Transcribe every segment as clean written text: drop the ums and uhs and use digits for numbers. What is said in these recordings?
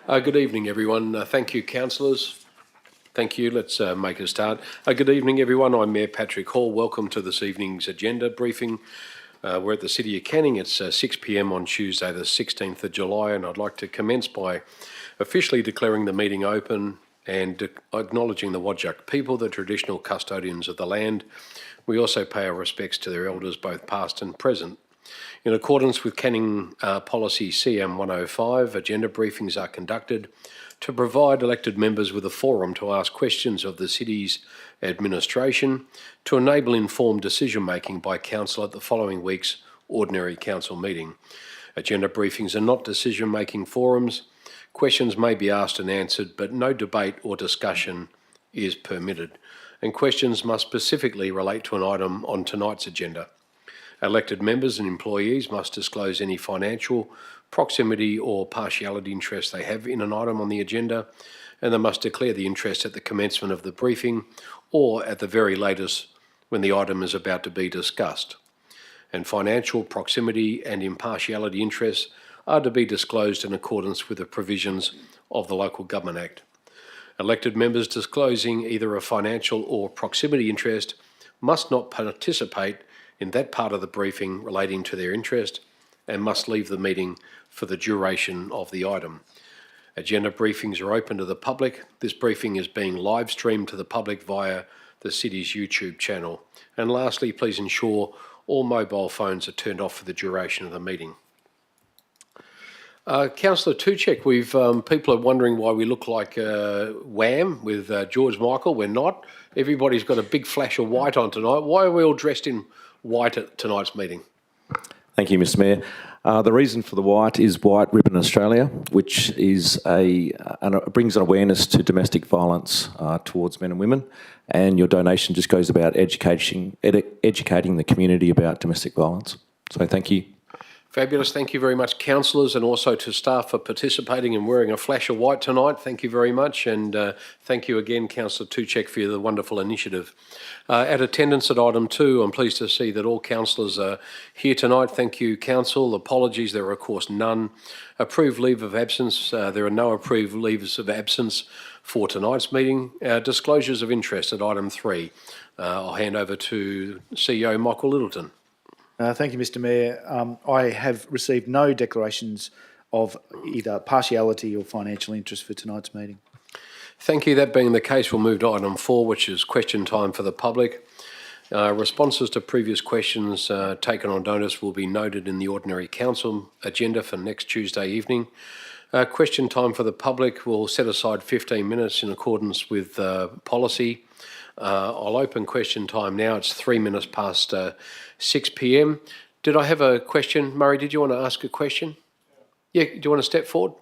Good evening, everyone. Thank you, councillors. Thank you. Let's make a start. Good evening, everyone. I'm Mayor Patrick Hall. Welcome to this evening's agenda briefing. We're at the City of Canning. It's 6 p.m. on Tuesday, the 16th of July, and I'd like to commence by officially declaring the meeting open and acknowledging the Whadjuk people, the traditional custodians of the land. We also pay our respects to their elders, both past and present. In accordance with Canning Policy CM 105, agenda briefings are conducted to provide elected members with a forum to ask questions of the City's administration to enable informed decision-making by Council at the following week's ordinary Council meeting. Agenda briefings are not decision-making forums. Questions may be asked and answered, but no debate or discussion is permitted, and questions must specifically relate to an item on tonight's agenda. Elected members and employees must disclose any financial, proximity or partiality interest they have in an item on the agenda, and they must declare the interest at the commencement of the briefing or at the very latest when the item is about to be discussed. And financial, proximity and impartiality interests are to be disclosed in accordance with the provisions of the Local Government Act. Elected members disclosing either a financial or proximity interest must not participate in that part of the briefing relating to their interest and must leave the meeting for the duration of the item. Agenda briefings are open to the public. This briefing is being live streamed to the public via the City's YouTube channel. And lastly, please ensure all mobile phones are turned off for the duration of the meeting. Councillor Tuchek, people are wondering why we look like Wham with George Michael. We're not. Everybody's got a big flash of white on tonight. Why are we all dressed in white at tonight's meeting? Thank you, Mr Mayor. The reason for the white is White Ribbon Australia, which is brings an awareness to domestic violence towards men and women, and your donation just goes about educating the community about domestic violence. So thank you. Fabulous. Thank you very much, councillors, and also to staff for participating and wearing a flash of white tonight. Thank you very much, and thank you again, Councillor Tuchek, for the wonderful initiative. At attendance at item 2, I'm pleased to see that all councillors are here tonight. Thank you, council. Apologies, there are of course none. Approved leave of absence. There are no approved leaves of absence for tonight's meeting. Disclosures of interest at item 3. I'll hand over to CEO Michael Littleton. Thank you, Mr Mayor. I have received no declarations of either partiality or financial interest for tonight's meeting. Thank you. That being the case, we'll move to item 4, which is question time for the public. Responses to previous questions taken on notice will be noted in the ordinary council agenda for next Tuesday evening. Question time for the public will set aside 15 minutes in accordance with policy. I'll open question time now. It's 3 minutes past 6 p.m. Did I have a question? Murray, did you want to ask a question? Yeah, do you want to step forward?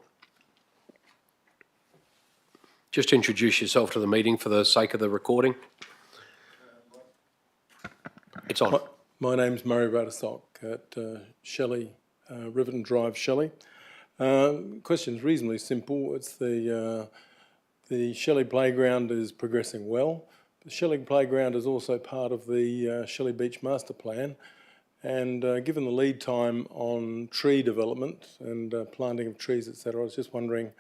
Just introduce yourself to the meeting for the sake of the recording. It's on. My name's Murray Rudderstock at Shelley, Riverton Drive, Shelley. Question's reasonably simple. It's the Shelley Playground is progressing well. The Shelley Playground is also part of the Shelley Beach Master Plan, and given the lead time on tree development and planting of trees, etc., I was just wondering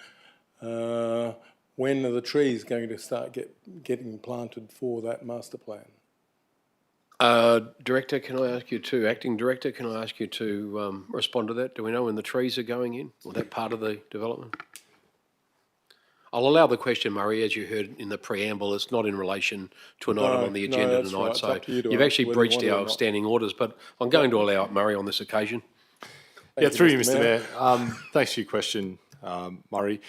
when are the trees going to start getting planted for that master plan? Director, can I ask you to, Acting Director, can I ask you to respond to that? Do we know when the trees are going in, or that part of the development? I'll allow the question, Murray, as you heard in the preamble. It's not in relation to an item on the agenda tonight, right. So you've actually breached our standing orders, but I'm going to allow it, Murray, on this occasion. Through you, Mr Mayor. Thanks for your question, Murray.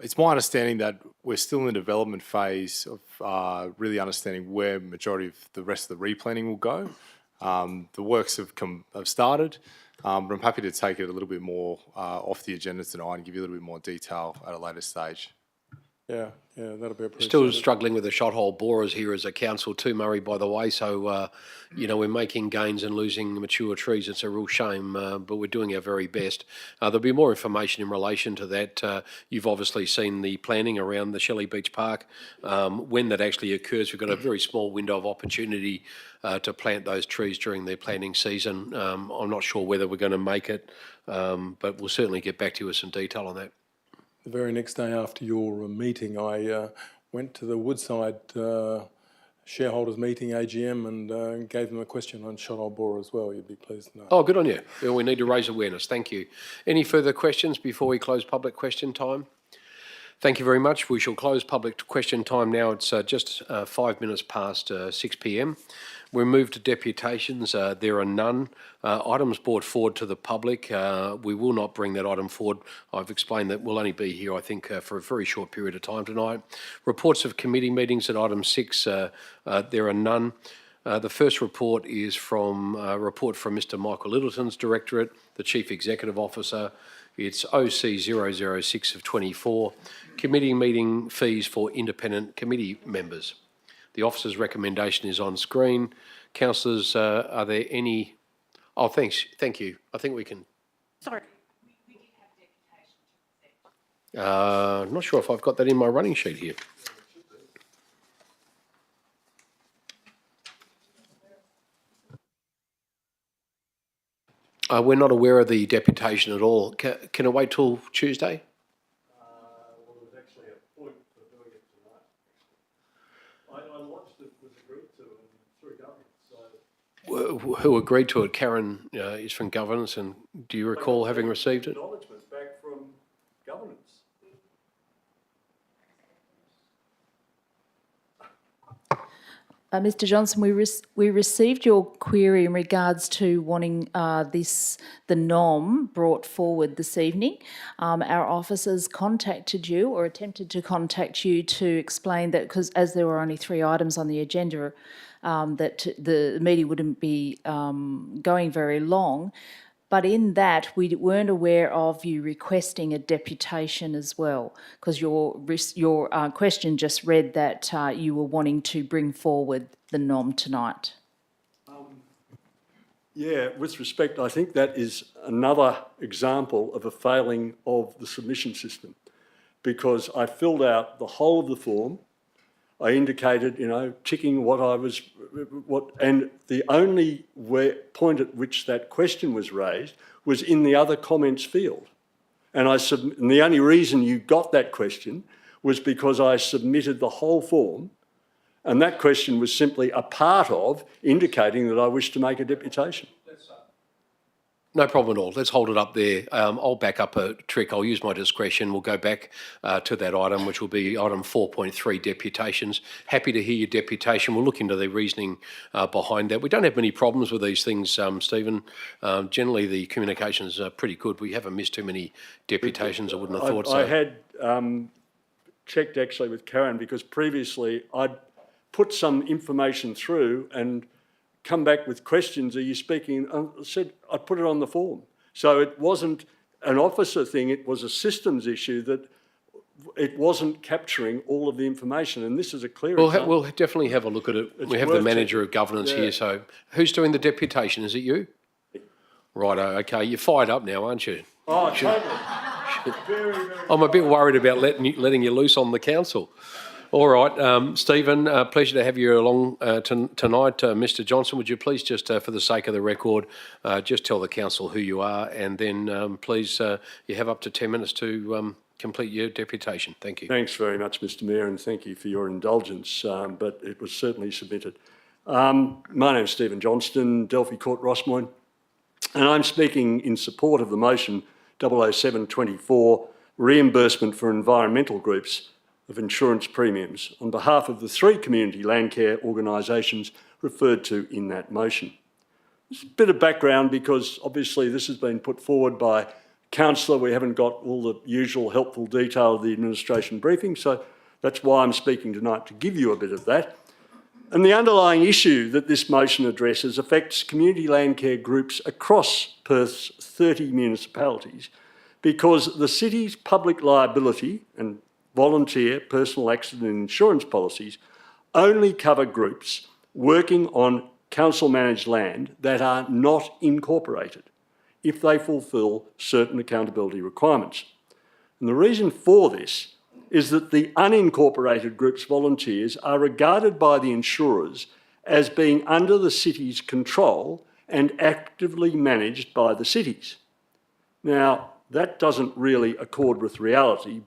It's my understanding that we're still in the development phase of really understanding where majority of the rest of the replanting will go. The works have started, but I'm happy to take it a little bit more off the agenda tonight and give you a little bit more detail at a later stage. Yeah, that'll be appreciated. Still struggling with the shot hole borers here as a council too, Murray, by the way. So, we're making gains and losing mature trees. It's a real shame, but we're doing our very best. There'll be more information in relation to that. You've obviously seen the planning around the Shelley Beach Park. When that actually occurs, we've got a very small window of opportunity to plant those trees during their planting season. I'm not sure whether we're going to make it, but we'll certainly get back to you with some detail on that. the very next day after your meeting, I went to the Woodside shareholders meeting, AGM, and gave them a question on shot old borer as well. You'd be pleased to know. Oh, good on you. Well, we need to raise awareness. Thank you. Any further questions before we close public question time? Thank you very much. We shall close public question time now. It's just 5 minutes past 6 p.m. We move to deputations. There are none. Items brought forward to the public. We will not bring that item forward. I've explained that we'll only be here, I think, for a very short period of time tonight. Reports of committee meetings at item 6. There are none. The first report is from a report from Mr. Michael Littleton's Directorate, the Chief Executive Officer. It's OC 006 of 24, committee meeting fees for independent committee members. The officer's recommendation is on screen. Councillors, are there any? Oh, thanks. Thank you. I think we can. Sorry. We did have deputation to present. I'm not sure if I've got that in my running sheet here. We're not aware of the deputation at all. Can it wait till Tuesday? Well, there's actually a point for doing it tonight. I lodged it was agreed to through government. So Who agreed to it? Karen is from governance, and do you recall having received it? acknowledgement back from governance. Mr. Johnson, we received your query in regards to wanting the NOM brought forward this evening. Our officers contacted you or attempted to contact you to explain that, because as there were only 3 items on the agenda, that the meeting wouldn't be going very long. But in that, we weren't aware of you requesting a deputation as well, because your question just read that you were wanting to bring forward the NOM tonight. Yeah, with respect, I think that is another example of a failing of the submission system, because I filled out the whole of the form. I indicated, ticking and the only point at which that question was raised was in the other comments field. And the only reason you got that question was because I submitted the whole form, and that question was simply a part of indicating that I wished to make a deputation. No problem at all. Let's hold it up there. I'll back up a trick. I'll use my discretion. We'll go back to that item, which will be item 4.3, deputations. Happy to hear your deputation. We'll look into the reasoning behind that. We don't have many problems with these things, Stephen. Generally, the communications are pretty good. We haven't missed too many deputations. I wouldn't have thought so. I had checked actually with Karen, because previously I'd put some information through and come back with questions. Are you speaking? I said I'd put it on the form. So it wasn't an officer thing, it was a systems issue that it wasn't capturing all of the information, and this is a clear example. We'll definitely have a look at it. We have the manager of governance here, so who's doing the deputation? Is it you? Righto, okay. You're fired up now, aren't you? Oh, totally. Very, very. I'm a bit worried about letting you loose on the council. All right, Stephen, pleasure to have you along tonight. Mr. Johnson, would you please just, for the sake of the record, just tell the council who you are, and then please, you have up to 10 minutes to complete your deputation. Thank you. Thanks very much, Mr. Mayor, and thank you for your indulgence, but it was certainly submitted. My name's Stephen Johnston, Delphi Court, Rossmoyne, and I'm speaking in support of the motion 00724, reimbursement for environmental groups of insurance premiums, on behalf of the 3 community land care organisations referred to in that motion. Just a bit of background, because obviously this has been put forward by councillor. We haven't got all the usual helpful detail of the administration briefing, so that's why I'm speaking tonight, to give you a bit of that. And the underlying issue that this motion addresses affects community land care groups across Perth's 30 municipalities, because the city's public liability and volunteer personal accident insurance policies only cover groups working on council-managed land that are not incorporated, if they fulfil certain accountability requirements. And the reason for this is that the unincorporated group's volunteers are regarded by the insurers as being under the city's control and actively managed by the cities. Now, that doesn't really accord with reality,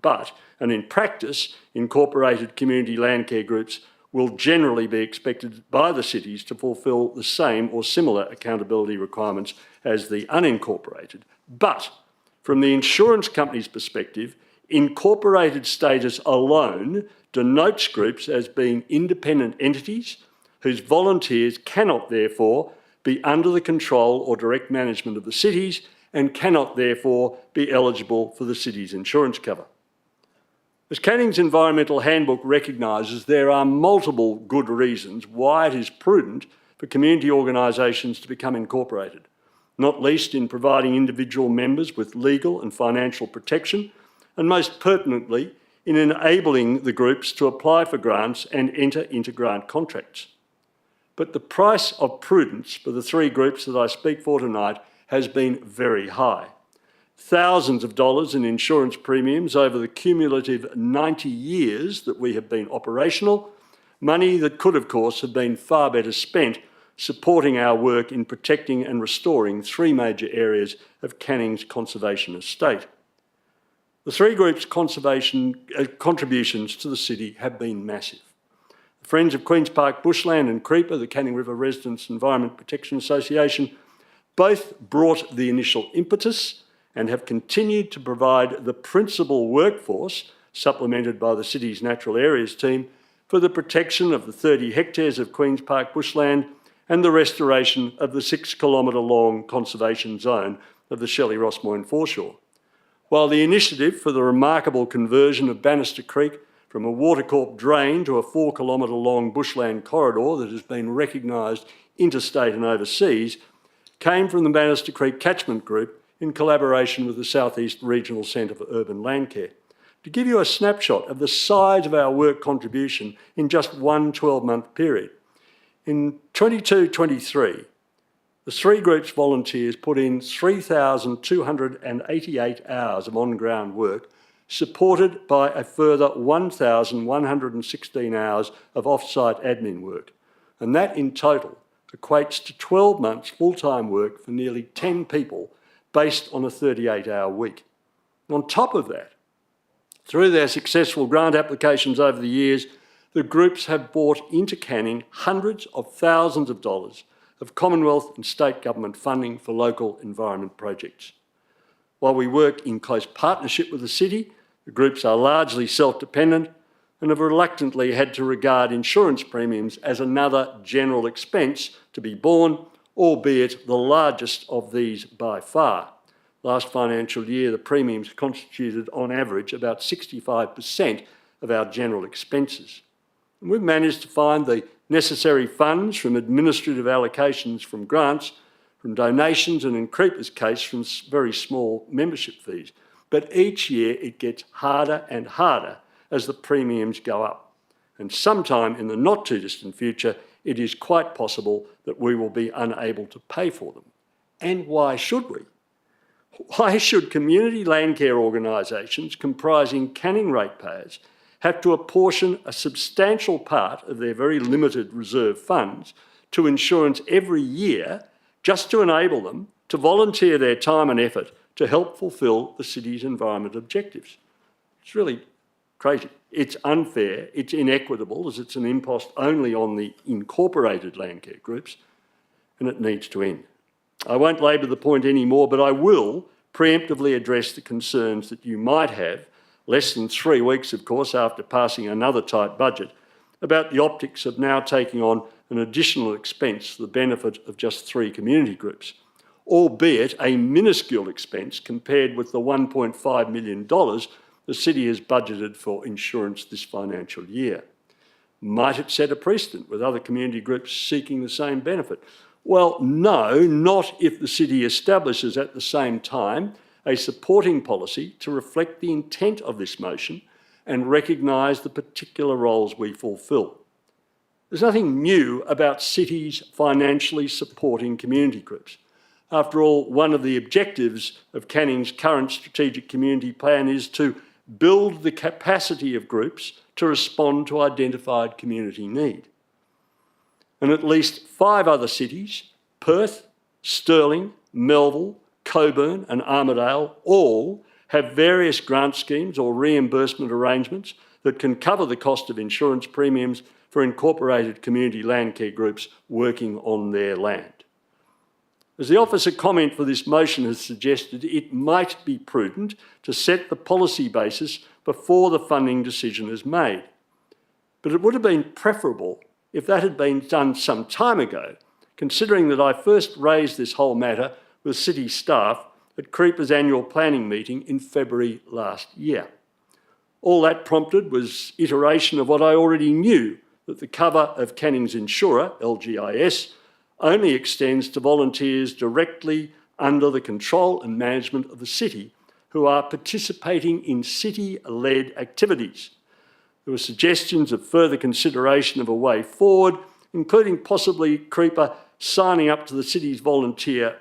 and in practice, incorporated community land care groups will generally be expected by the cities to fulfil the same or similar accountability requirements as the unincorporated. But from the insurance company's perspective, incorporated status alone denotes groups as being independent entities whose volunteers cannot therefore be under the control or direct management of the cities and cannot therefore be eligible for the city's insurance cover. As Canning's Environmental Handbook recognises, there are multiple good reasons why it is prudent for community organisations to become incorporated, not least in providing individual members with legal and financial protection, and most pertinently, in enabling the groups to apply for grants and enter into grant contracts. But the price of prudence for the three groups that I speak for tonight has been very high. Thousands of dollars in insurance premiums over the cumulative 90 years that we have been operational, money that could, of course, have been far better spent supporting our work in protecting and restoring three major areas of Canning's conservation estate. The three groups' contributions to the city have been massive. The Friends of Queen's Park Bushland and Creeper, the Canning River Residents Environment Protection Association, both brought the initial impetus and have continued to provide the principal workforce, supplemented by the city's natural areas team, for the protection of the 30 hectares of Queen's Park bushland and the restoration of the 6-kilometre long conservation zone of the Shelley-Rossmoyne foreshore. While the initiative for the remarkable conversion of Bannister Creek from a Watercorp drain to a 4-kilometre long bushland corridor that has been recognised interstate and overseas came from the Bannister Creek Catchment Group in collaboration with the South East Regional Centre for Urban Landcare. To give you a snapshot of the size of our work contribution in just one 12-month period, in 22-23, the three groups' volunteers put in 3,288 hours of on-ground work, supported by a further 1,116 hours of off-site admin work. And that in total equates to 12 months full-time work for nearly 10 people based on a 38-hour week. And on top of that, through their successful grant applications over the years, the groups have brought into Canning hundreds of thousands of dollars of Commonwealth and state government funding for local environment projects. While we work in close partnership with the city, the groups are largely self-dependent and have reluctantly had to regard insurance premiums as another general expense to be borne, albeit the largest of these by far. Last financial year, the premiums constituted on average about 65% of our general expenses. And we've managed to find the necessary funds from administrative allocations from grants, from donations, and in Creeper's case, from very small membership fees. But each year it gets harder and harder as the premiums go up. And sometime in the not too distant future, it is quite possible that we will be unable to pay for them. And why should we? Why should community land care organisations comprising Canning ratepayers have to apportion a substantial part of their very limited reserve funds to insurance every year just to enable them to volunteer their time and effort to help fulfil the city's environment objectives? It's really crazy. It's unfair, it's inequitable, as it's an impost only on the incorporated land care groups, and it needs to end. I won't labour the point anymore, but I will preemptively address the concerns that you might have, less than 3 weeks, of course, after passing another tight budget, about the optics of now taking on an additional expense for the benefit of just 3 community groups, albeit a minuscule expense compared with the $1.5 million the city has budgeted for insurance this financial year. Might it set a precedent with other community groups seeking the same benefit? Well, no, not if the city establishes at the same time a supporting policy to reflect the intent of this motion and recognise the particular roles we fulfil. There's nothing new about cities financially supporting community groups. After all, one of the objectives of Canning's current strategic community plan is to build the capacity of groups to respond to identified community need. And at least 5 other cities, Perth, Stirling, Melville, Coburn and Armidale all have various grant schemes or reimbursement arrangements that can cover the cost of insurance premiums for incorporated community land care groups working on their land. As the officer comment for this motion has suggested, it might be prudent to set the policy basis before the funding decision is made. But it would have been preferable if that had been done some time ago, considering that I first raised this whole matter with City staff at Creeper's annual planning meeting in February last year. All that prompted was iteration of what I already knew, that the cover of Canning's insurer, LGIS, only extends to volunteers directly under the control and management of the city who are participating in city-led activities. There were suggestions of further consideration of a way forward, including possibly Creeper signing up to the city's volunteer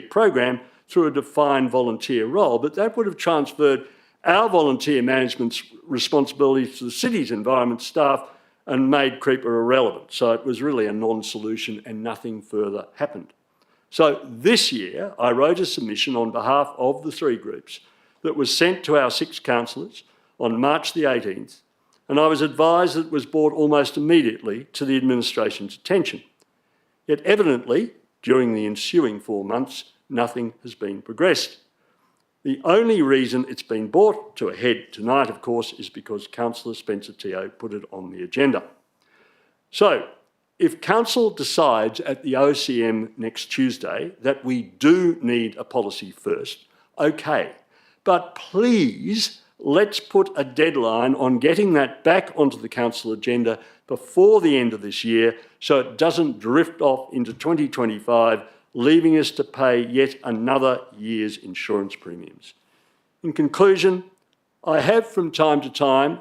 program through a defined volunteer role, but that would have transferred our volunteer management's responsibilities to the city's environment staff and made Creeper irrelevant. So it was really a non-solution and nothing further happened. So this year, I wrote a submission on behalf of the three groups that was sent to our 6 councillors on March the 18th, and I was advised that it was brought almost immediately to the administration's attention. Yet evidently, during the ensuing 4 months, nothing has been progressed. The only reason it's been brought to a head tonight, of course, is because Councillor Spencer Teo put it on the agenda. So, if Council decides at the OCM next Tuesday that we do need a policy first, okay, but please let's put a deadline on getting that back onto the Council agenda before the end of this year so it doesn't drift off into 2025, leaving us to pay yet another year's insurance premiums. In conclusion, I have from time to time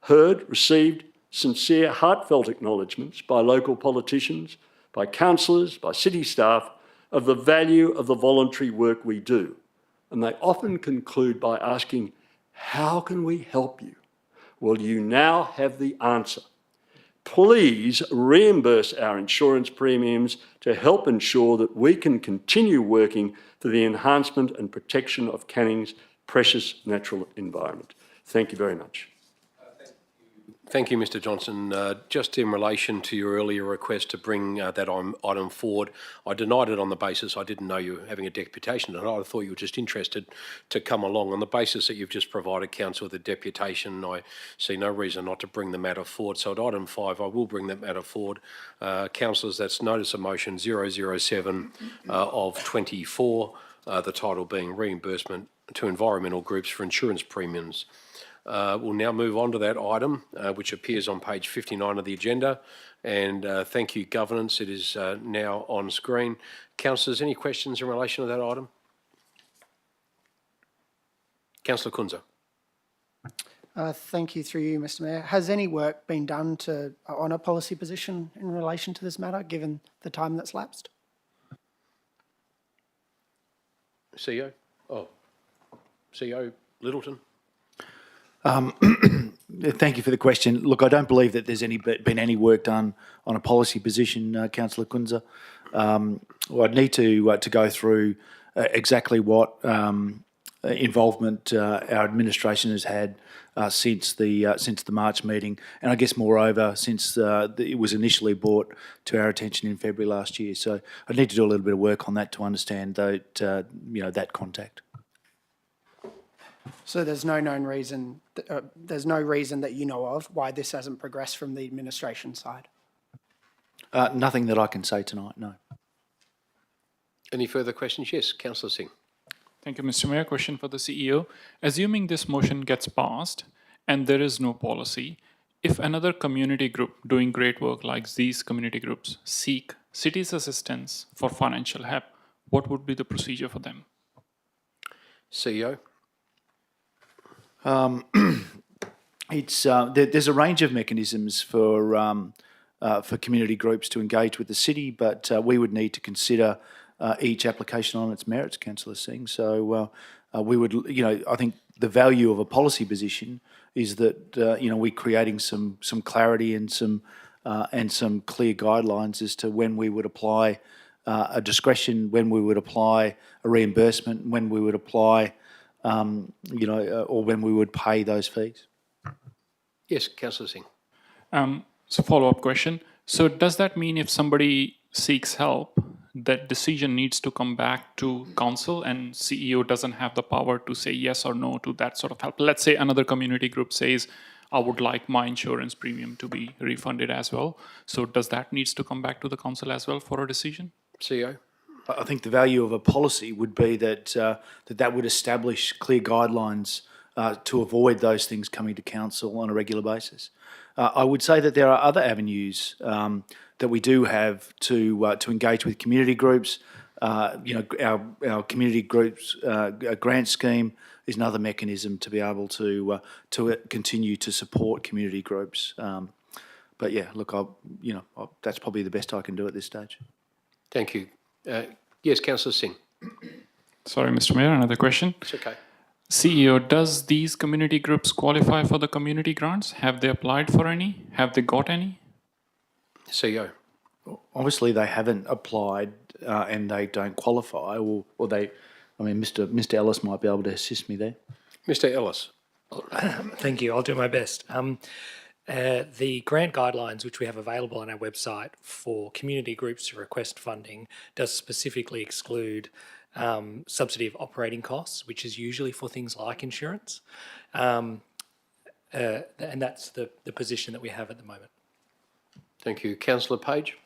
received sincere, heartfelt acknowledgements by local politicians, by councillors, by city staff of the value of the voluntary work we do. And they often conclude by asking, how can we help you? Well, you now have the answer. Please reimburse our insurance premiums to help ensure that we can continue working for the enhancement and protection of Canning's precious natural environment. Thank you very much. Thank you, Mr Johnson. Just in relation to your earlier request to bring that item forward, I denied it on the basis I didn't know you were having a deputation tonight. I thought you were just interested to come along. On the basis that you've just provided Council with a deputation, I see no reason not to bring the matter forward. So at item 5, I will bring that matter forward. Councillors, that's Notice of Motion 007 of 24, the title being Reimbursement to Environmental Groups for Insurance Premiums. We'll now move on to that item, which appears on page 59 of the agenda. And thank you, Governance. It is now on screen. Councillors, any questions in relation to that item? Councillor Kunza. Thank you, through you, Mr Mayor. Has any work been done on a policy position in relation to this matter, given the time that's lapsed? CEO? Oh, CEO Littleton? Thank you for the question. Look, I don't believe that there's been any work done on a policy position, Councillor Kunza. Well, I'd need to go through exactly what involvement our administration has had since the March meeting, and I guess moreover since it was initially brought to our attention in February last year. So I'd need to do a little bit of work on that to understand that that contact. So there's no known reason, there's no reason that you know of why this hasn't progressed from the administration side? Nothing that I can say tonight, no. Any further questions? Yes, Councillor Singh. Thank you, Mr. Mayor. Question for the CEO. Assuming this motion gets passed and there is no policy, if another community group doing great work like these community groups seek city's assistance for financial help, what would be the procedure for them? CEO? There's a range of mechanisms for community groups to engage with the city, but we would need to consider each application on its merits, Councillor Singh. So we would, I think the value of a policy position is that we're creating some clarity and some clear guidelines as to when we would apply a discretion when we would apply a reimbursement, when we would apply, or when we would pay those fees. Yes, Councillor Singh. So follow-up question. So does that mean if somebody seeks help, that decision needs to come back to council and CEO doesn't have the power to say yes or no to that sort of help? Let's say another community group says, I would like my insurance premium to be refunded as well. So does that needs to come back to the council as well for a decision? CEO. I think the value of a policy would be that that would establish clear guidelines to avoid those things coming to council on a regular basis. I would say that there are other avenues that we do have to engage with community groups. Our community groups grant scheme is another mechanism to be able to continue to support community groups. But yeah, look, that's probably the best I can do at this stage. Thank you. Yes, Councillor Singh. Sorry, Mr. Mayor, another question. It's okay. CEO, does these community groups qualify for the community grants? Have they applied for any? Have they got any? CEO. Obviously, they haven't applied and they don't qualify, or they. I mean, Mr. Ellis might be able to assist me there. Mr. Ellis. Thank you. I'll do my best. The grant guidelines which we have available on our website for community groups to request funding does specifically exclude subsidy of operating costs, which is usually for things like insurance. And that's the position that we have at the moment. Thank you. Councillor Page.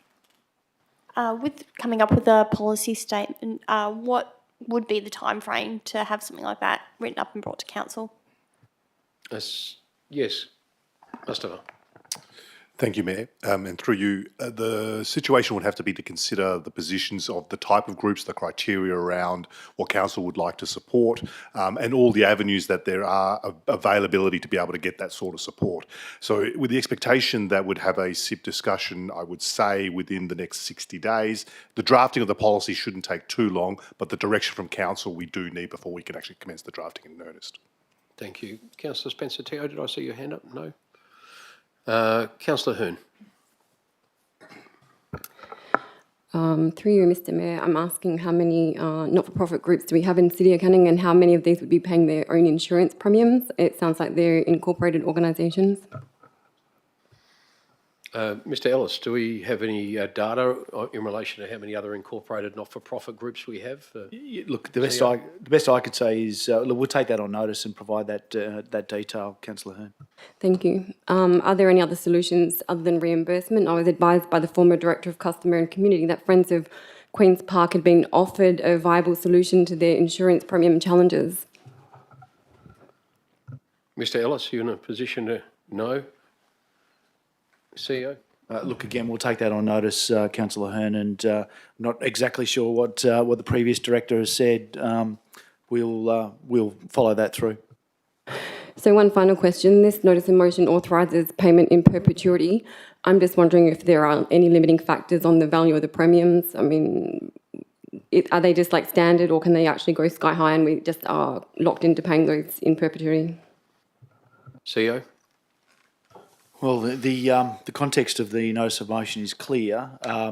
With coming up with a policy statement, what would be the time frame to have something like that written up and brought to council? Yes, Mustafa. Thank you, Mayor. And through you, the situation would have to be to consider the positions of the type of groups, the criteria around what council would like to support, and all the avenues that there are of availability to be able to get that sort of support. So with the expectation that we'd have a SIP discussion, I would say within the next 60 days, the drafting of the policy shouldn't take too long, but the direction from council we do need before we can actually commence the drafting in earnest. Thank you. Councillor Spencer-Teo, did I see your hand up? No. Councillor Hearn. Through you, Mr. Mayor, I'm asking how many not-for-profit groups do we have in City of Canning and how many of these would be paying their own insurance premiums? It sounds like they're incorporated organisations. Mr. Ellis, do we have any data in relation to how many other incorporated not-for-profit groups we have? Look, the best I could say is look, we'll take that on notice and provide that detail, Councillor Hearn. Thank you. Are there any other solutions other than reimbursement? I was advised by the former Director of Customer and Community that Friends of Queen's Park had been offered a viable solution to their insurance premium challenges. Mr. Ellis, are you in a position to know? CEO? Look, again, we'll take that on notice, Councillor Hearn, and not exactly sure what the previous director has said. We'll follow that through. So one final question. This notice of motion authorises payment in perpetuity. I'm just wondering if there are any limiting factors on the value of the premiums. I mean, are they just like standard or can they actually go sky high and we just are locked into paying those in perpetuity? CEO? Well, the context of the notice of motion is clear. I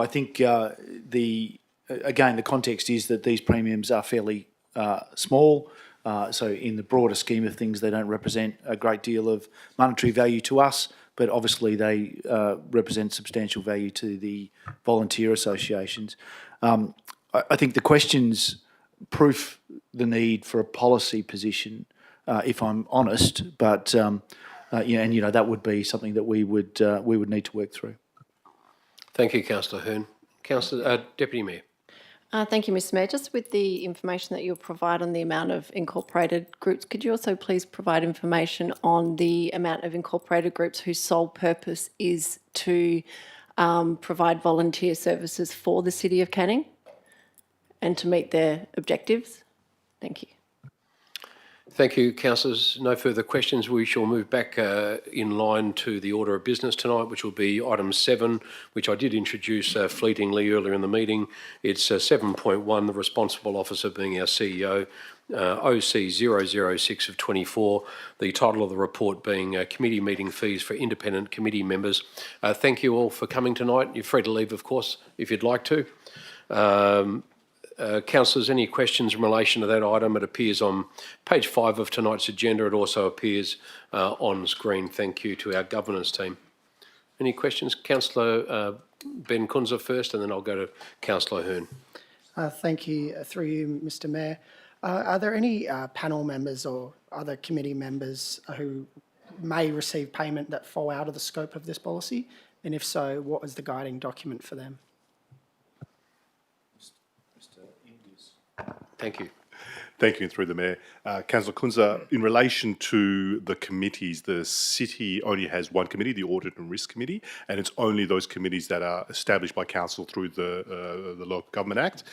think the context is that these premiums are fairly small. So in the broader scheme of things, they don't represent a great deal of monetary value to us, but obviously they represent substantial value to the volunteer associations. I think the questions proof the need for a policy position, if I'm honest, but that would be something that we would need to work through. Thank you, Councillor Hearn. Deputy Mayor. Thank you, Mr. Mayor. Just with the information that you'll provide on the amount of incorporated groups, could you also please provide information on the amount of incorporated groups whose sole purpose is to provide volunteer services for the City of Canning and to meet their objectives? Thank you. Thank you, councillors. No further questions. We shall move back in line to the order of business tonight, which will be item 7, which I did introduce fleetingly earlier in the meeting. It's 7.1, the responsible officer being our CEO, OC 006 of 24. The title of the report being Committee Meeting Fees for Independent Committee Members. Thank you all for coming tonight. You're free to leave, of course, if you'd like to. Councillors, any questions in relation to that item? It appears on page 5 of tonight's agenda. It also appears on screen. Thank you to our governance team. Any questions? Councillor Ben Kunze first, and then I'll go to Councillor Hearn. Thank you. Through you, Mr Mayor. Are there any panel members or other committee members who may receive payment that fall out of the scope of this policy? And if so, what is the guiding document for them? Thank you. Thank you, and through the Mayor. Councillor Kunze, in relation to the committees, the City only has one committee, the Audit and Risk Committee, and it's only those committees that are established by Council through the Local Government Act.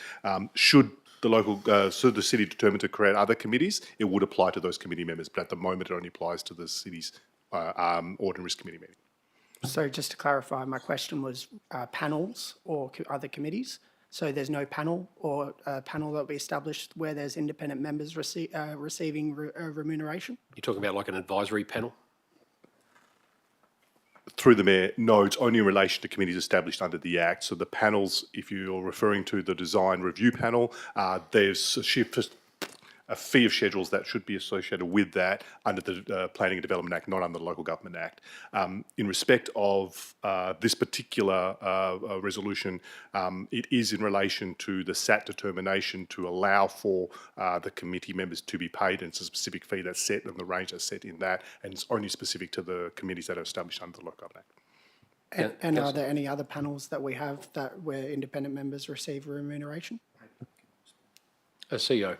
Should the City determine to create other committees, it would apply to those committee members, but at the moment it only applies to the City's Audit and Risk Committee meeting. So just to clarify, my question was panels or other committees. So there's no panel or a panel that will be established where there's independent members receiving remuneration? You're talking about like an advisory panel? Through the Mayor, no, it's only in relation to committees established under the Act. So the panels, if you're referring to the Design Review Panel, there's a fee of schedules that should be associated with that under the Planning and Development Act, not under the Local Government Act. In respect of this particular resolution, it is in relation to the SAT determination to allow for the committee members to be paid, and it's a specific fee that's set and the range that's set in that, and it's only specific to the committees that are established under the Local Government Act. And are there any other panels that we have where independent members receive remuneration? CEO.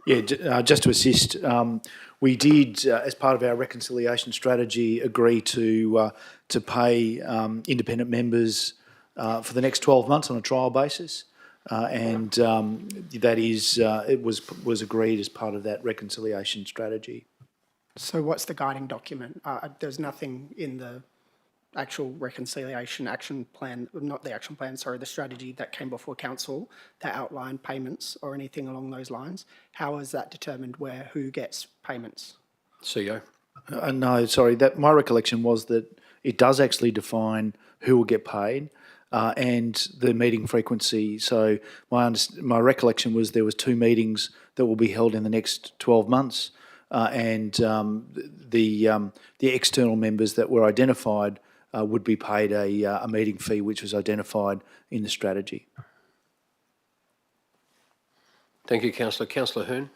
Yeah, just to assist, we did, as part of our reconciliation strategy, agree to pay independent members for the next 12 months on a trial basis, and that is it was agreed as part of that reconciliation strategy. So what's the guiding document? There's nothing in the actual reconciliation action plan, not the action plan, sorry, the strategy that came before council that outlined payments or anything along those lines. How is that determined who gets payments? CEO. No, sorry, my recollection was that it does actually define who will get paid and the meeting frequency. So my recollection was there was 2 meetings that will be held in the next 12 months and the external members that were identified would be paid a meeting fee which was identified in the strategy. Thank you, Councillor. Councillor Hearn.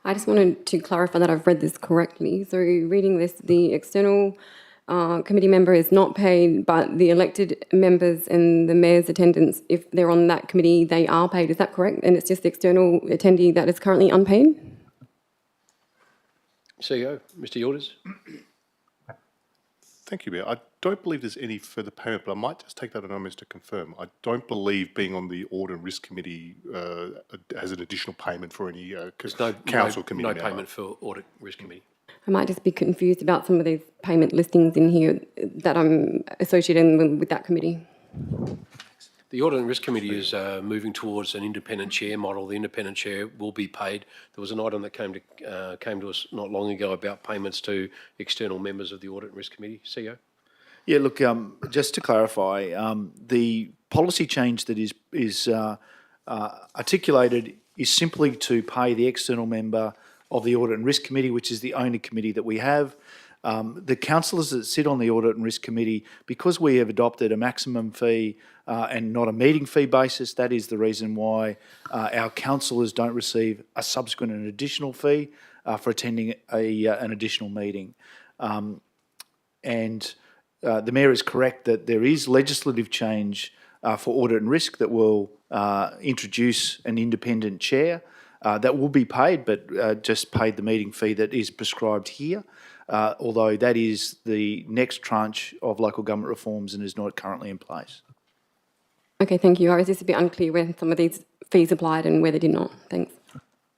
I just wanted to clarify that I've read this correctly. So reading this, the external committee member is not paid, but the elected members and the mayor's attendants, if they're on that committee, they are paid. Is that correct? And it's just the external attendee that is currently unpaid? CEO, Mr Yorders. Thank you, Mayor. I don't believe there's any further payment, but I might just take that anonymous to confirm. I don't believe being on the Audit and Risk Committee has an additional payment for any council committee member. No payment for Audit Risk Committee. I might just be confused about some of these payment listings in here that I'm associating with that committee. The Audit and Risk Committee is moving towards an independent chair model. The independent chair will be paid. There was an item that came to us not long ago about payments to external members of the Audit and Risk Committee. CEO? Yeah, look, just to clarify, the policy change that is articulated is simply to pay the external member of the Audit and Risk Committee, which is the only committee that we have. The councillors that sit on the Audit and Risk Committee, because we have adopted a maximum fee and not a meeting fee basis, that is the reason why our councillors don't receive a subsequent and additional fee for attending an additional meeting. And the Mayor is correct that there is legislative change for Audit and Risk that will introduce an independent chair that will be paid, but just paid the meeting fee that is prescribed here. Although that is the next tranche of local government reforms and is not currently in place. Okay, thank you. I was just a bit unclear when some of these fees applied and where they did not. Thanks.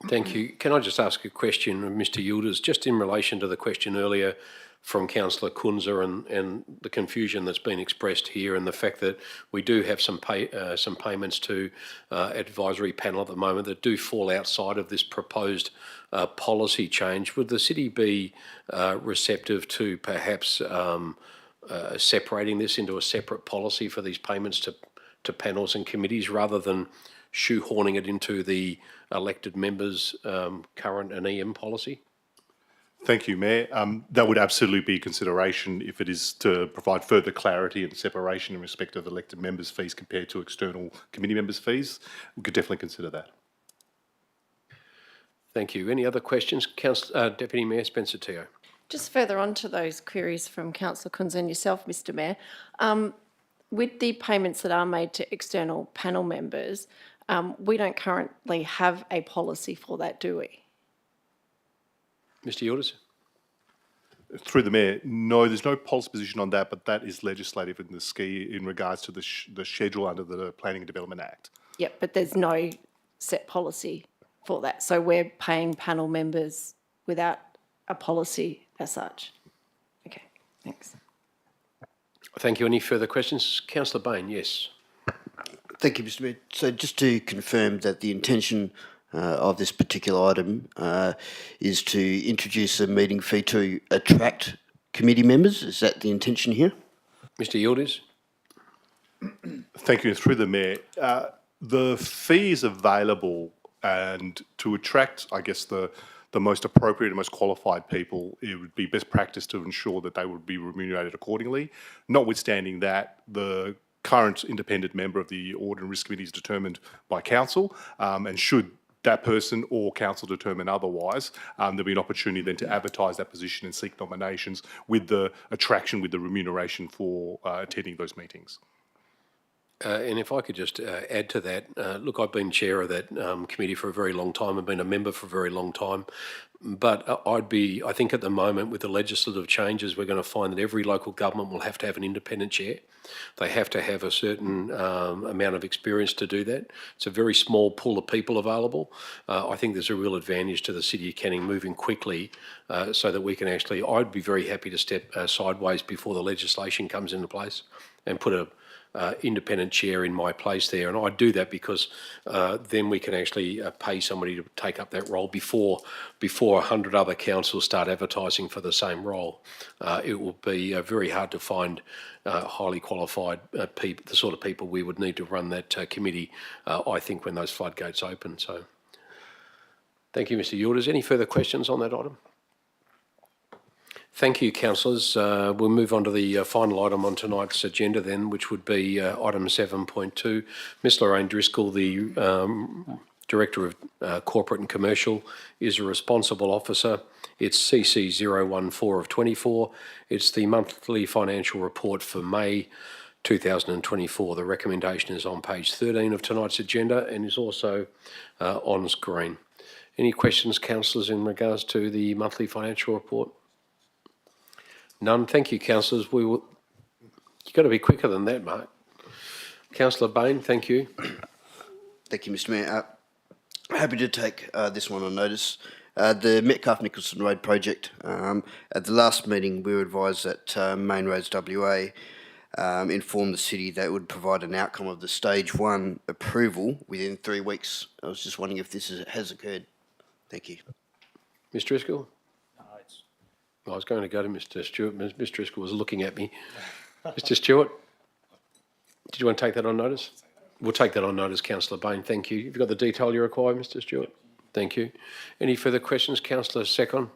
Thank you. Can I just ask a question of Mr Yildiz, just in relation to the question earlier from Councillor Kunza and the confusion that's been expressed here, and the fact that we do have some payments to advisory panel at the moment that do fall outside of this proposed policy change. Would the city be receptive to perhaps separating this into a separate policy for these payments to panels and committees, rather than shoehorning it into the elected members' current and EM policy? Thank you, Mayor. That would absolutely be a consideration if it is to provide further clarity and separation in respect of elected members' fees compared to external committee members' fees. We could definitely consider that. Thank you. Any other questions? Deputy Mayor Spencer-Teo. Just further on to those queries from Councillor Kunz and yourself, Mr Mayor, with the payments that are made to external panel members, we don't currently have a policy for that, do we? Mr Yildiz? Through the Mayor, no, there's no policy position on that, but that is legislative in the scheme in regards to the schedule under the Planning and Development Act. Yep, but there's no set policy for that. So we're paying panel members without a policy as such. Okay, thanks. Thank you. Any further questions? Councillor Bain, yes. Thank you, Mr Mayor. So just to confirm that the intention of this particular item is to introduce a meeting fee to attract committee members. Is that the intention here? Mr Yildiz? Thank you. Through the Mayor, the fee is available, and to attract, I guess, the most appropriate and most qualified people, it would be best practice to ensure that they would be remunerated accordingly. Notwithstanding that, the current independent member of the Audit and Risk Committee is determined by council, and should that person or council determine otherwise, there'll be an opportunity then to advertise that position and seek nominations with the attraction, with the remuneration for attending those meetings. And if I could just add to that, look, I've been chair of that committee for a very long time. I've been a member for a very long time. But I think at the moment, with the legislative changes, we're going to find that every local government will have to have an independent chair. They have to have a certain amount of experience to do that. It's a very small pool of people available. I think there's a real advantage to the City of Canning moving quickly so that we can actually, I'd be very happy to step sideways before the legislation comes into place and put a independent chair in my place there, and I do that because then we can actually pay somebody to take up that role before 100 other councils start advertising for the same role. It will be very hard to find highly qualified people, the sort of people we would need to run that committee, I think, when those floodgates open. So thank you, Mr Yildiz. Any further questions on that item? Thank you, councillors. We'll move on to the final item on tonight's agenda then, which would be item 7.2. Ms Lorraine Driscoll, the Director of Corporate and Commercial, is a responsible officer. It's CC 014 of 24. It's the monthly financial report for May 2024. The recommendation is on page 13 of tonight's agenda and is also on screen. Any questions, councillors, in regards to the monthly financial report? None. Thank you, councillors. You've got to be quicker than that, Mark. Councillor Bain, thank you. Thank you, Mr Mayor. Happy to take this one on notice. The Metcalfe-Nicholson Road project. At the last meeting, we were advised that Main Roads WA informed the city that it would provide an outcome of the stage 1 approval within 3 weeks. I was just wondering if this has occurred. Thank you. Ms Driscoll? I was going to go to Mr Stewart. Ms Driscoll was looking at me. Mr Stewart, did you want to take that on notice? We'll take that on notice, Councillor Bain. Thank you. Have you got the detail you require, Mr Stewart? Thank you. Any further questions, Councillor Secon?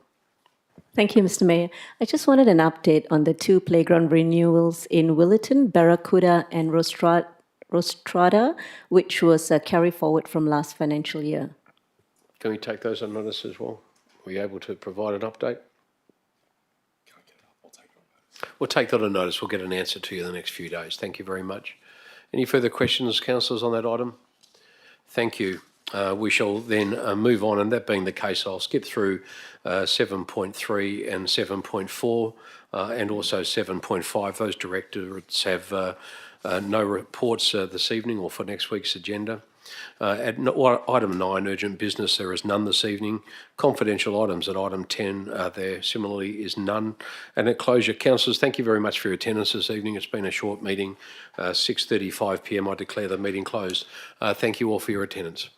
Thank you, Mr Mayor. I just wanted an update on the 2 playground renewals in Willetton, Barracuda and Rostrada, which was a carry forward from last financial year. Can we take those on notice as well? Were you able to provide an update? We'll take that on notice. We'll get an answer to you in the next few days. Thank you very much. Any further questions, councillors, on that item? Thank you. We shall then move on, and that being the case, I'll skip through 7.3 and 7.4 and also 7.5. Those directorates have no reports this evening or for next week's agenda. Item 9, urgent business, there is none this evening. Confidential items at item 10, there similarly is none. And at closure, councillors, thank you very much for your attendance this evening. It's been a short meeting, 6:35 p.m. I declare the meeting closed. Thank you all for your attendance.